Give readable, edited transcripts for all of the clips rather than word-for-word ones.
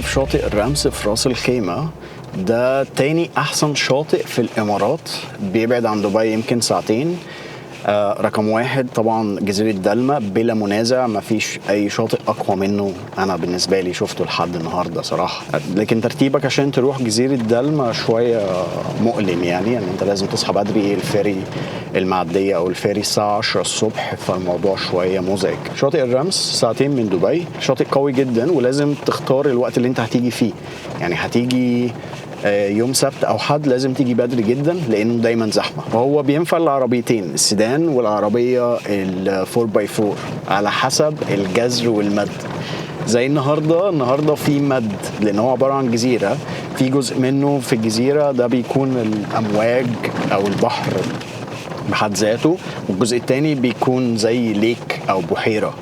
في شاطئ الرمس في راس الخيمة. ده تاني أحسن شاطئ في الإمارات، بيبعد عن دبي يمكن ساعتين. رقم واحد طبعا جزيرة دلمة بلا منازع، مفيش أي شاطئ أقوى منه أنا بالنسبة لي شفته لحد النهاردة صراحة. لكن ترتيبك عشان تروح جزيرة دلمة شوية مؤلم، يعني أنت لازم تصحى بدري، الفيري المعدية أو الفيري الساعة 10 الصبح، فالموضوع شوية مزعج. شاطئ الرمس ساعتين من دبي، شاطئ قوي جدا، ولازم تختار الوقت اللي أنت هتيجي فيه. يعني هتيجي يوم سبت او حد لازم تيجي بدري جدا لانه دايما زحمه، وهو بينفع العربيتين السيدان والعربيه ال4 باي 4 على حسب الجزر والمد. زي النهارده في مد لان هو عباره عن جزيره، في جزء منه في الجزيره ده بيكون الامواج او البحر بحد ذاته، والجزء التاني بيكون زي ليك او بحيره.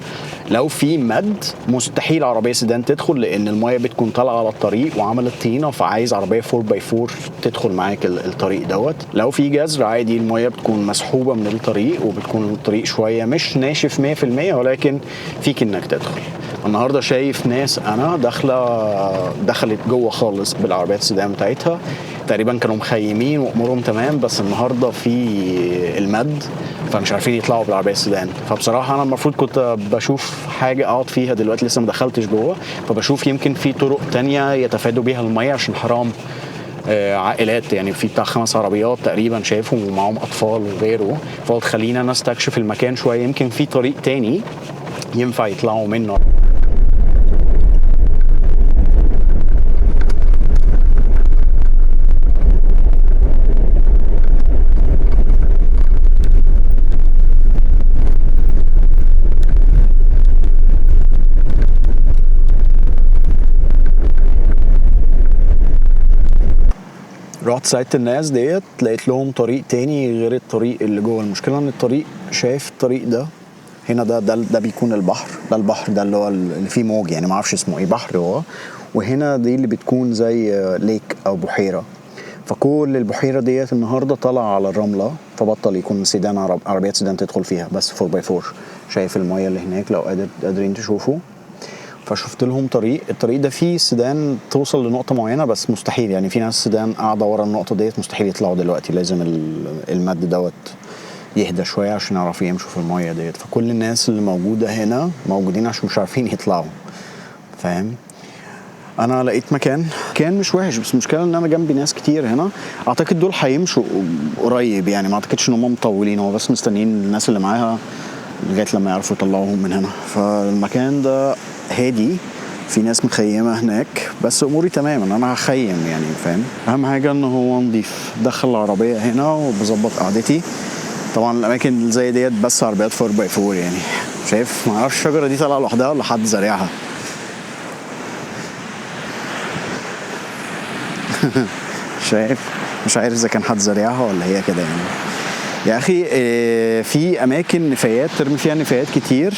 لو في مد مستحيل عربيه سيدان تدخل لان المايه بتكون طالعه على الطريق وعملت طينه، فعايز عربيه 4 باي 4 تدخل معاك الطريق دوت. لو في جزر عادي المايه بتكون مسحوبه من الطريق، وبتكون الطريق شويه مش ناشف 100% ولكن فيك انك تدخل. النهارده شايف ناس انا دخلت جوه خالص بالعربيات السيدان بتاعتها، تقريبا كانوا مخيمين وامورهم تمام، بس النهارده في المد فمش عارفين يطلعوا بالعربيه السيدان. فبصراحه انا المفروض كنت بشوف حاجه اقعد فيها، دلوقتي لسه ما دخلتش جوه، فبشوف يمكن في طرق تانية يتفادوا بيها الميه عشان حرام عائلات، يعني في بتاع 5 عربيات تقريبا شايفهم ومعهم اطفال وغيره، فقلت خلينا نستكشف المكان شويه، يمكن في طريق تاني ينفع يطلعوا منه. رحت ساعدت الناس ديت، لقيت لهم طريق تاني غير الطريق اللي جوه. المشكله ان الطريق، شايف الطريق ده هنا، ده بيكون البحر، ده البحر ده اللي هو اللي فيه موج، يعني ما اعرفش اسمه ايه، بحر هو. وهنا دي اللي بتكون زي ليك او بحيره، فكل البحيره ديت النهارده طالعه على الرمله، فبطل يكون سيدان عربيات سيدان تدخل فيها، بس 4 باي 4. شايف الميه اللي هناك لو قادرين تشوفوا. فشفت لهم الطريق ده فيه سيدان توصل لنقطة معينة، بس مستحيل، يعني في ناس سيدان قاعدة ورا النقطة ديت مستحيل يطلعوا دلوقتي، لازم المد دوت يهدى شوية عشان يعرفوا يمشوا في المية ديت. فكل الناس اللي موجودة هنا موجودين عشان مش عارفين يطلعوا، فاهم؟ انا لقيت مكان مش وحش، بس المشكله ان انا جنبي ناس كتير هنا، اعتقد دول هيمشوا قريب، يعني ما اعتقدش ان هم مطولين، هو بس مستنيين الناس اللي معاها لغايه لما يعرفوا يطلعوهم من هنا. فالمكان ده هادي، في ناس مخيمه هناك، بس اموري تمام ان انا هخيم، يعني فاهم. اهم حاجه ان هو نضيف، دخل العربيه هنا وبظبط قعدتي. طبعا الاماكن اللي زي ديت بس عربيات 4 باي 4، يعني شايف، ما اعرفش الشجره دي طالعه لوحدها ولا حد زارعها. شايف، مش عارف اذا كان حد زارعها ولا هي كده يعني. يا اخي في اماكن نفايات ترمي فيها نفايات كتير،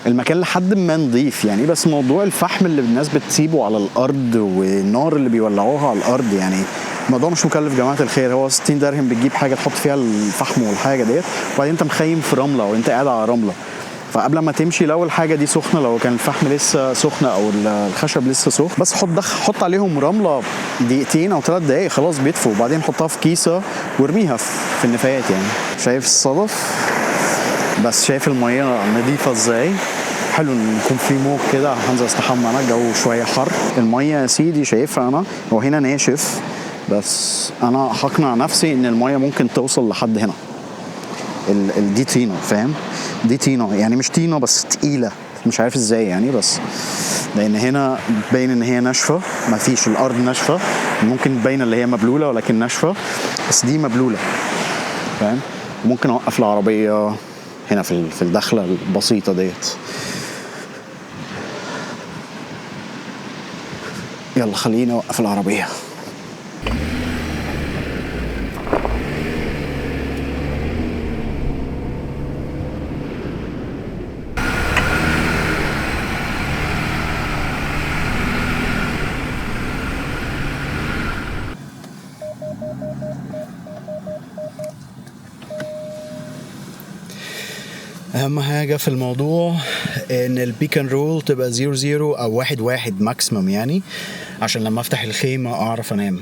المكان لحد ما نضيف يعني، بس موضوع الفحم اللي الناس بتسيبه على الارض والنار اللي بيولعوها على الارض، يعني الموضوع مش مكلف جماعه الخير. هو 60 درهم بتجيب حاجه تحط فيها الفحم والحاجه ديت، وبعدين انت مخيم في رمله وانت قاعد على رمله، فقبل ما تمشي لو الحاجه دي سخنه، لو كان الفحم لسه سخنه او الخشب لسه سخن، بس حط عليهم رمله دقيقتين او 3 دقايق خلاص بيدفوا، وبعدين حطها في كيسه وارميها في النفايات. يعني شايف الصدف، بس شايف الميه نظيفه ازاي، حلو ان يكون في موج كده. هنزل استحمى، انا الجو شويه حر. الميه يا سيدي شايفها انا، هو هنا ناشف، بس انا هقنع نفسي ان الميه ممكن توصل لحد هنا. دي طينه، فاهم؟ دي طينه يعني مش طينه بس تقيله، مش عارف ازاي يعني، بس لان هنا باين ان هي ناشفه، ما فيش الارض ناشفه، ممكن تبين اللي هي مبلوله ولكن ناشفه، بس دي مبلوله، فاهم؟ ممكن اوقف العربيه هنا في الدخله البسيطه ديت. يلا خليني اوقف العربيه. اهم حاجه في الموضوع ان البيك اند رول تبقى 0-0 او 1-1 ماكسيمم، يعني عشان لما افتح الخيمة اعرف انام.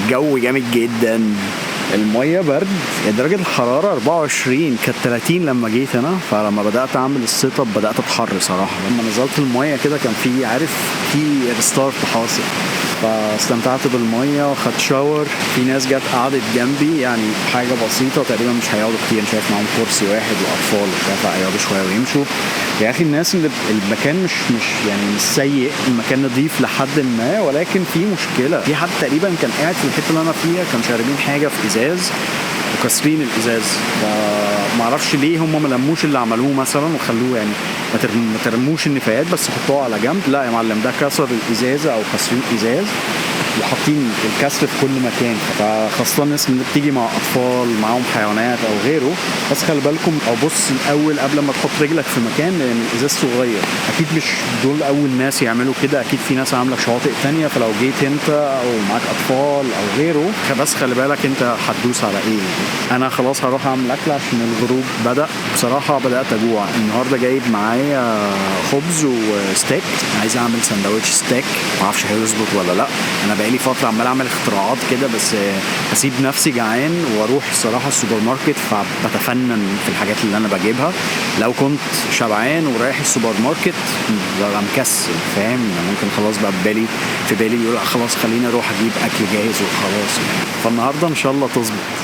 الجو جامد جدا، المية برد، درجة الحرارة 24، كانت 30 لما جيت هنا. فلما بدأت أعمل السيت اب بدأت أتحر صراحة. لما نزلت المية كده كان في في ريستارت حاصل، فاستمتعت بالمية وخدت شاور. في ناس جت قعدت جنبي، يعني حاجة بسيطة تقريبا، مش هيقعدوا كتير، شايف معاهم كرسي واحد وأطفال وشايف هيقعدوا شوية ويمشوا. يا أخي الناس اللي المكان مش يعني مش سيء، المكان نظيف لحد ما، ولكن في مشكلة. في حد تقريبا كان قاعد في الحتة اللي أنا فيها كان شاربين حاجة في إزاز وكسرين الازاز، فمعرفش ليه هم ما لموش اللي عملوه مثلا وخلوه، يعني ما ترموش النفايات بس حطوها على جنب. لا يا معلم، ده كسر الازازه او كسرين ازاز وحاطين الكسر في كل مكان. فخاصه الناس اللي بتيجي مع اطفال معاهم حيوانات او غيره، بس خلي بالكم او بص الاول قبل ما تحط رجلك في مكان، لان الازاز صغير. اكيد مش دول اول ناس يعملوا كده، اكيد في ناس عامله شواطئ تانية. فلو جيت انت او معاك اطفال او غيره، بس خلي بالك انت هتدوس على ايه. انا خلاص هروح اعمل اكل عشان الغروب بدأ. بصراحه بدأت اجوع. النهارده جايب معايا خبز وستيك، عايز اعمل سندوتش ستيك، معرفش هيظبط ولا لا. انا بقالي فتره عمال اعمل اختراعات كده، بس بسيب نفسي جعان واروح الصراحه السوبر ماركت، فبتفنن في الحاجات اللي انا بجيبها. لو كنت شبعان ورايح السوبر ماركت ببقى مكسل، فاهم؟ ممكن خلاص بقى في بالي يقول خلاص خليني اروح اجيب اكل جاهز وخلاص. فالنهارده ان شاء الله تظبط.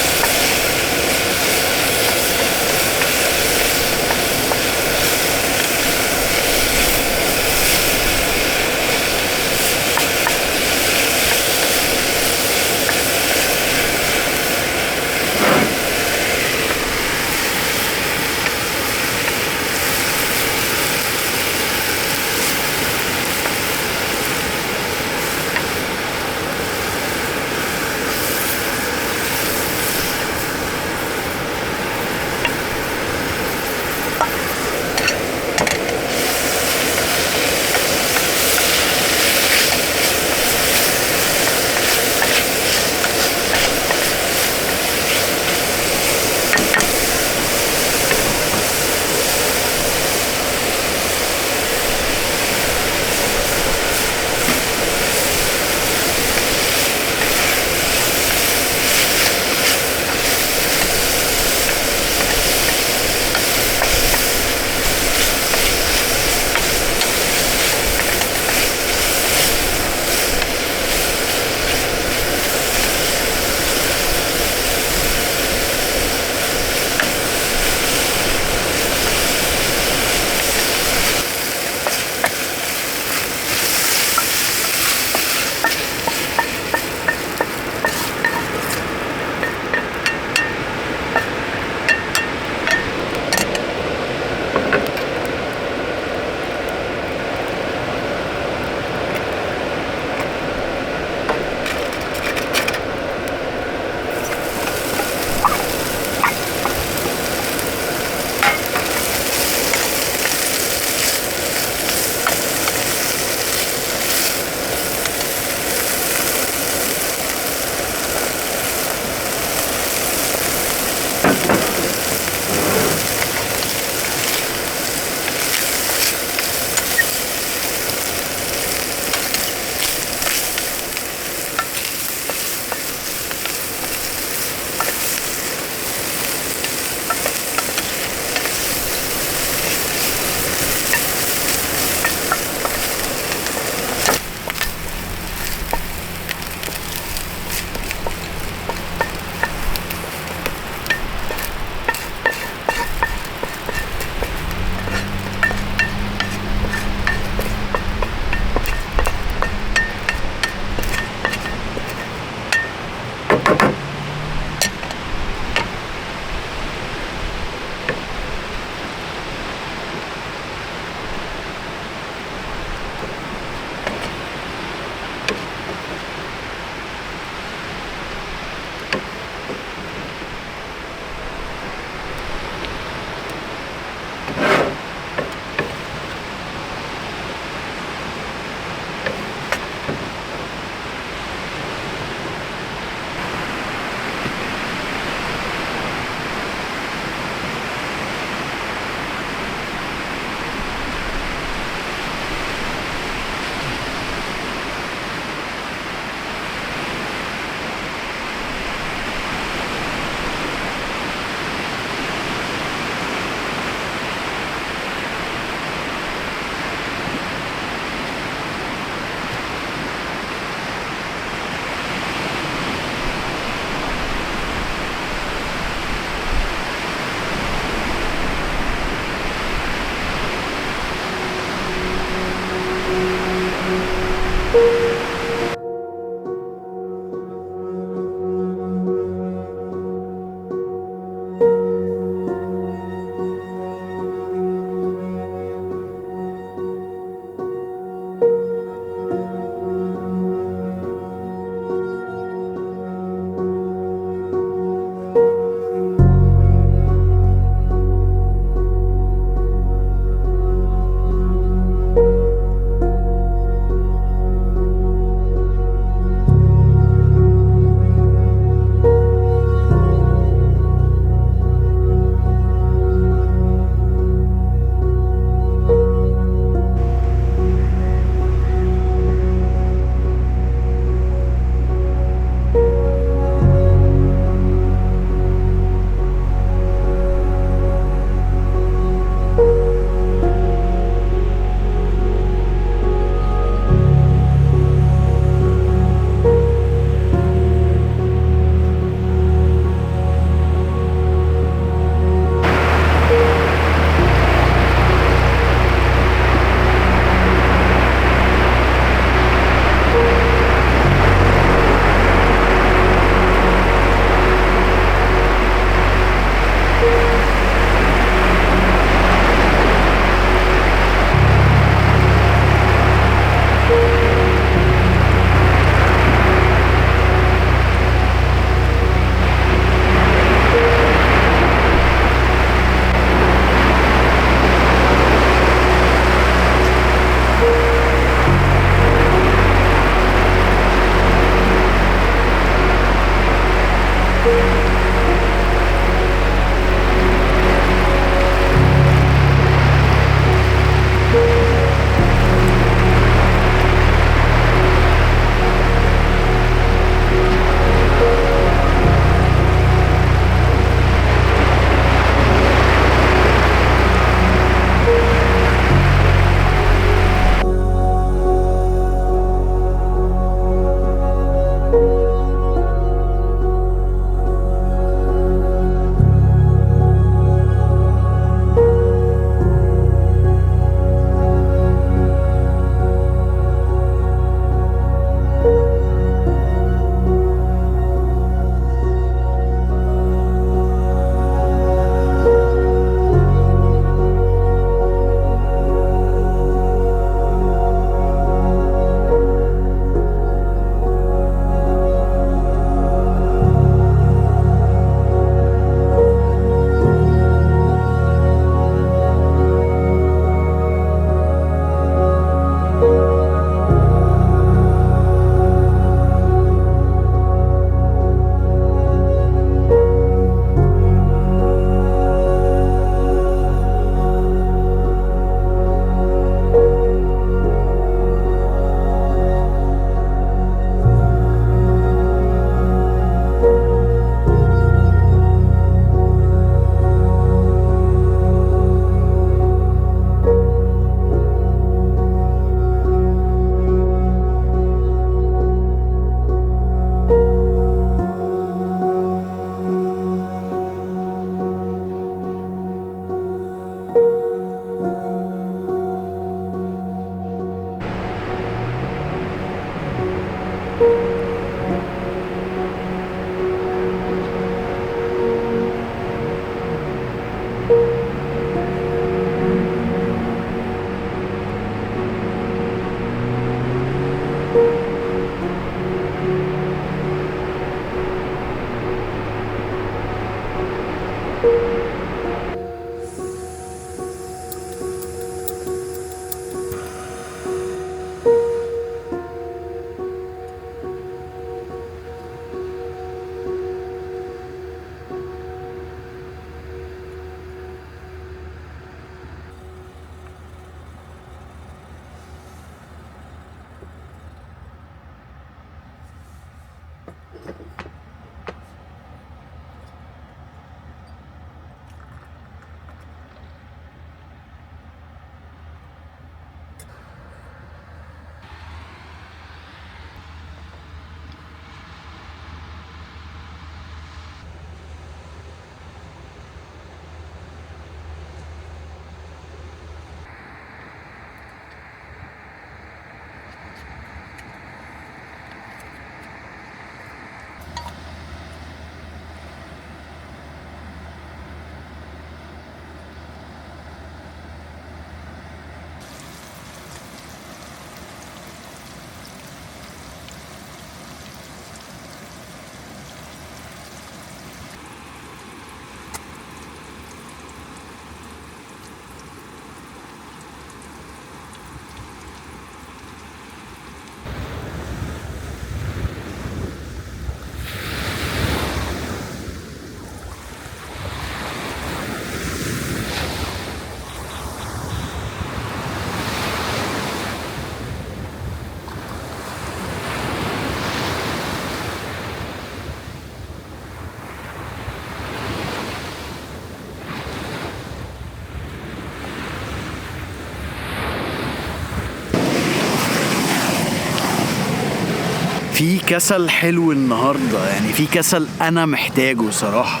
في كسل حلو النهارده، يعني في كسل انا محتاجه صراحه.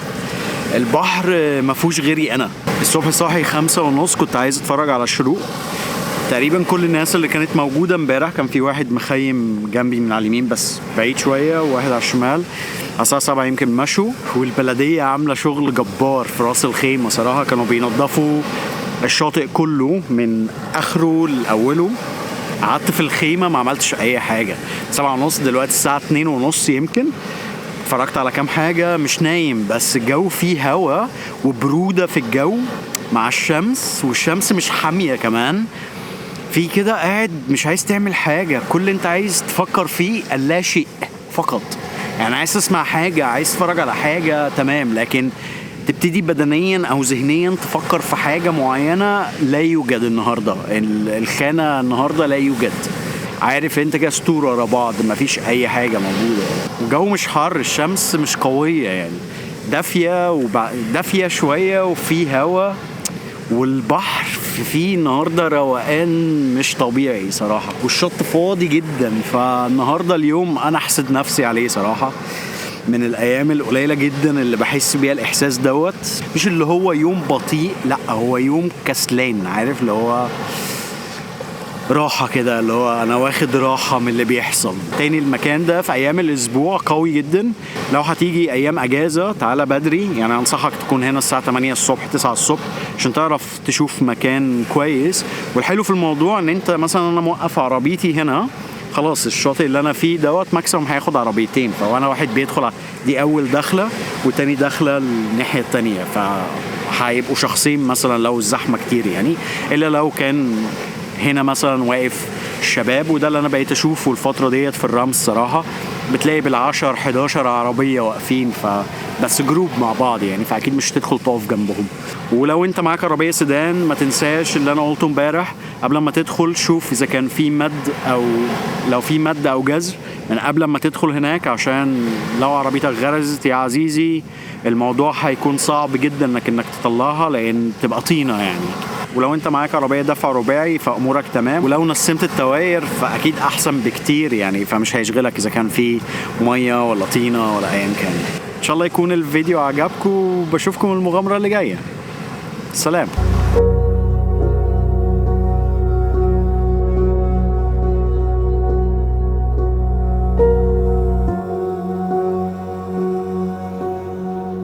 البحر مفهوش غيري انا. الصبح صاحي 5:30 كنت عايز اتفرج على الشروق. تقريبا كل الناس اللي كانت موجوده امبارح، كان في واحد مخيم جنبي من على اليمين بس بعيد شويه، وواحد على الشمال. على الساعه 7 يمكن مشوا. والبلديه عامله شغل جبار في راس الخيمه صراحه. كانوا بينظفوا الشاطئ كله من اخره لاوله. قعدت في الخيمة ما عملتش اي حاجة. 7:30 دلوقتي الساعة 2:30 يمكن. اتفرجت على كام حاجة، مش نايم، بس الجو فيه هوا وبرودة في الجو مع الشمس، والشمس مش حامية كمان. في كده قاعد مش عايز تعمل حاجة، كل اللي انت عايز تفكر فيه اللا شيء فقط. يعني عايز تسمع حاجة، عايز تتفرج على حاجة، تمام، لكن تبتدي بدنيا او ذهنيا تفكر في حاجة معينة لا يوجد النهاردة. الخانة النهاردة لا يوجد. عارف انت كده سطور ورا بعض، مفيش اي حاجة موجودة. والجو مش حر، الشمس مش قوية، يعني دافية شوية وفي هوا. والبحر فيه النهاردة روقان مش طبيعي صراحة، والشط فاضي جدا. فالنهاردة اليوم انا احسد نفسي عليه صراحة. من الايام القليله جدا اللي بحس بيها الاحساس دوت. مش اللي هو يوم بطيء، لا، هو يوم كسلان، عارف، اللي هو راحه كده، اللي هو انا واخد راحه من اللي بيحصل. تاني المكان ده في ايام الاسبوع قوي جدا. لو هتيجي ايام اجازه تعالى بدري، يعني انصحك تكون هنا الساعه 8 الصبح 9 الصبح عشان تعرف تشوف مكان كويس. والحلو في الموضوع ان انت مثلا انا موقف عربيتي هنا، خلاص الشاطئ اللي انا فيه دوت ماكسيموم هياخد عربيتين، فانا واحد بيدخل دي اول دخله والتاني دخله الناحيه التانيه، فهيبقوا شخصين مثلا لو الزحمه كتير يعني. الا لو كان هنا مثلا واقف الشباب، وده اللي انا بقيت اشوفه الفتره ديت في الرمز صراحه. بتلاقي بال10 11 عربيه واقفين، بس جروب مع بعض يعني، فاكيد مش تدخل تقف جنبهم. ولو انت معاك عربيه سيدان ما تنساش اللي انا قلته امبارح، قبل ما تدخل شوف اذا كان في مد، او لو في مد او جزر من قبل ما تدخل هناك، عشان لو عربيتك غرزت يا عزيزي الموضوع هيكون صعب جدا انك تطلعها، لان تبقى طينه يعني. ولو انت معاك عربيه دفع رباعي فامورك تمام، ولو نسمت التواير فاكيد احسن بكتير يعني، فمش هيشغلك اذا كان في ميه ولا طينه ولا ايا كان. ان شاء الله يكون الفيديو عجبكم، وبشوفكم المغامره اللي جايه. سلام.